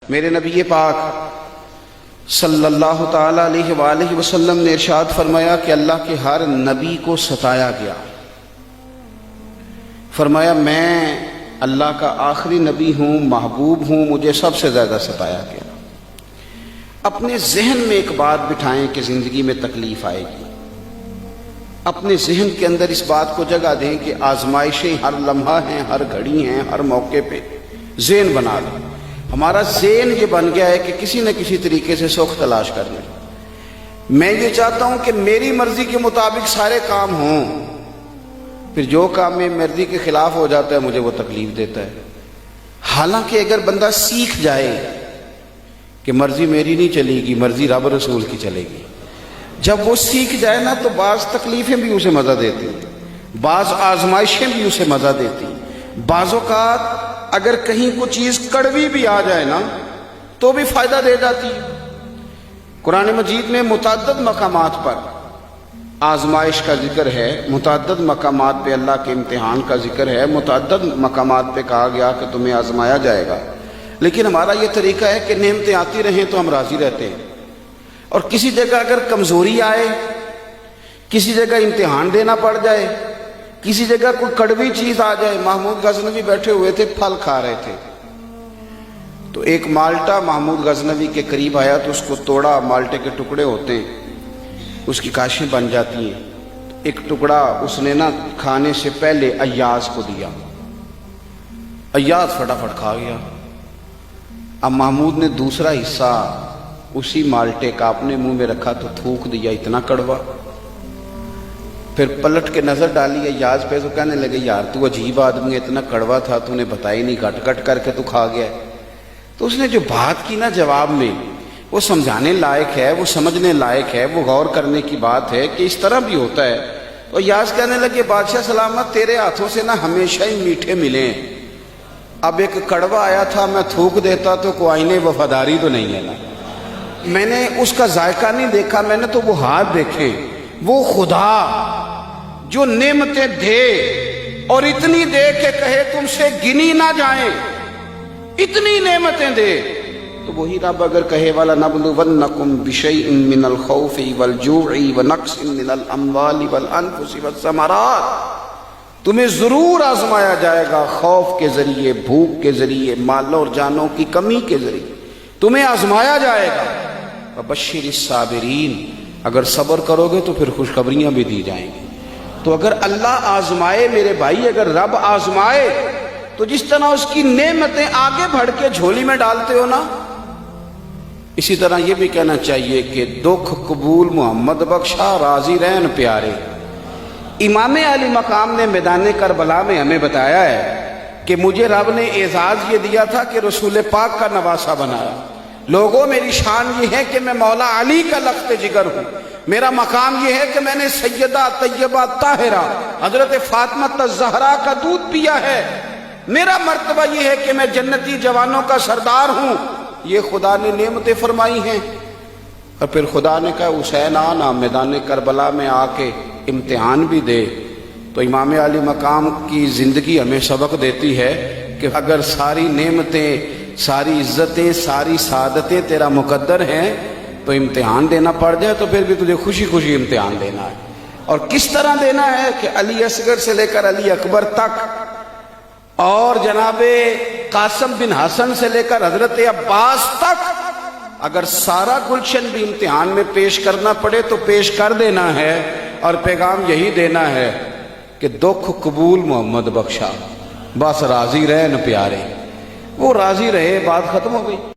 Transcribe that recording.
میرے نبی پاک صلی اللہ تعالی علیہ وآلہ وسلم نے ارشاد فرمایا کہ اللہ کے ہر نبی کو ستایا گیا۔ فرمایا میں اللہ کا آخری نبی ہوں، محبوب ہوں، مجھے سب سے زیادہ ستایا گیا۔ اپنے ذہن میں ایک بات بٹھائیں کہ زندگی میں تکلیف آئے گی، اپنے ذہن کے اندر اس بات کو جگہ دیں کہ آزمائشیں ہر لمحہ ہیں، ہر گھڑی ہیں، ہر موقع پہ ذہن بنا لیں۔ ہمارا ذہن یہ بن گیا ہے کہ کسی نہ کسی طریقے سے سکھ تلاش کر لیں۔ میں یہ چاہتا ہوں کہ میری مرضی کے مطابق سارے کام ہوں، پھر جو کام میں مرضی کے خلاف ہو جاتا ہے مجھے وہ تکلیف دیتا ہے۔ حالانکہ اگر بندہ سیکھ جائے کہ مرضی میری نہیں چلے گی، مرضی رب رسول کی چلے گی، جب وہ سیکھ جائے نا تو بعض تکلیفیں بھی اسے مزہ دیتی، بعض آزمائشیں بھی اسے مزہ دیتی۔ بعض اوقات اگر کہیں کوئی چیز کڑوی بھی آ جائے نا تو بھی فائدہ دے جاتی ہے۔ قرآن مجید میں متعدد مقامات پر آزمائش کا ذکر ہے، متعدد مقامات پہ اللہ کے امتحان کا ذکر ہے، متعدد مقامات پہ کہا گیا کہ تمہیں آزمایا جائے گا۔ لیکن ہمارا یہ طریقہ ہے کہ نعمتیں آتی رہیں تو ہم راضی رہتے ہیں، اور کسی جگہ اگر کمزوری آئے، کسی جگہ امتحان دینا پڑ جائے، کسی جگہ کوئی کڑوی چیز آ جائے۔ محمود غزنوی بیٹھے ہوئے تھے، پھل کھا رہے تھے، تو ایک مالٹا محمود غزنوی کے قریب آیا تو اس کو توڑا، مالٹے کے ٹکڑے ہوتے ہیں، اس کی کاشیں بن جاتی ہیں۔ ایک ٹکڑا اس نے نا کھانے سے پہلے ایاز کو دیا، ایاز فٹافٹ کھا گیا۔ اب محمود نے دوسرا حصہ اسی مالٹے کا اپنے منہ میں رکھا تو تھوک دیا، اتنا کڑوا۔ پھر پلٹ کے نظر ڈالی ایاز پہ تو کہنے لگے یار تو عجیب آدمی ہے، اتنا کڑوا تھا تو نے بتائی نہیں، گٹ گٹ کر کے تو کھا گیا ہے۔ تو اس نے جو بات کی نا جواب میں، وہ سمجھانے لائق ہے، وہ سمجھنے لائق ہے، وہ غور کرنے کی بات ہے کہ اس طرح بھی ہوتا ہے۔ تو ایاز کہنے لگے بادشاہ سلامت، تیرے ہاتھوں سے نا ہمیشہ ہی میٹھے ملے، اب ایک کڑوا آیا تھا میں تھوک دیتا تو کوئی آئینے وفاداری تو نہیں ہے نا، میں نے اس کا ذائقہ نہیں دیکھا، میں نے تو وہ ہاتھ دیکھے۔ وہ خدا جو نعمتیں دے اور اتنی دے کہ کہے تم سے گنی نہ جائیں، اتنی نعمتیں دے، تو وہی رب اگر کہے وَلَنَبْلُوَنَّكُمْ بِشَيْءٍ مِّنَ الْخَوْفِ وَالْجُوعِ وَنَقْصٍ مِّنَ الْأَمْوَالِ وَالْأَنفُسِ وَالثَّمَرَاتِ، تمہیں ضرور آزمایا جائے گا، خوف کے ذریعے، بھوک کے ذریعے، مال اور جانوں کی کمی کے ذریعے تمہیں آزمایا جائے گا۔ وَبَشِّرِ الصَّابِرِينَ، اگر صبر کرو گے تو پھر خوشخبریاں بھی دی جائیں گی۔ تو اگر اللہ آزمائے میرے بھائی، اگر رب آزمائے تو جس طرح اس کی نعمتیں آگے بڑھ کے جھولی میں ڈالتے ہو نا، اسی طرح یہ بھی کہنا چاہیے کہ دکھ قبول محمد بخشا، راضی رہن پیارے۔ امام علی مقام نے میدان کربلا میں ہمیں بتایا ہے کہ مجھے رب نے اعزاز یہ دیا تھا کہ رسول پاک کا نواسہ بنایا۔ لوگوں میری شان یہ ہے کہ میں مولا علی کا لخت جگر ہوں، میرا مقام یہ ہے کہ میں نے سیدہ طیبہ طاہرہ حضرت فاطمہ الزہرا کا دودھ پیا ہے، میرا مرتبہ یہ ہے کہ میں جنتی جوانوں کا سردار ہوں۔ یہ خدا نے نعمتیں فرمائی ہیں۔ اور پھر خدا نے کہا حسین آنا میدان کربلا میں آ کے امتحان بھی دے۔ تو امام علی مقام کی زندگی ہمیں سبق دیتی ہے کہ اگر ساری نعمتیں، ساری عزتیں، ساری سعادتیں تیرا مقدر ہیں تو امتحان دینا پڑ جائے تو پھر بھی تجھے خوشی خوشی امتحان دینا ہے۔ اور کس طرح دینا ہے کہ علی اصغر سے لے کر علی اکبر تک، اور جناب قاسم بن حسن سے لے کر حضرت عباس تک، اگر سارا گلشن بھی امتحان میں پیش کرنا پڑے تو پیش کر دینا ہے، اور پیغام یہی دینا ہے کہ دکھ قبول محمد بخشا، بس راضی رہن پیارے۔ وہ راضی رہے، بات ختم ہو گئی۔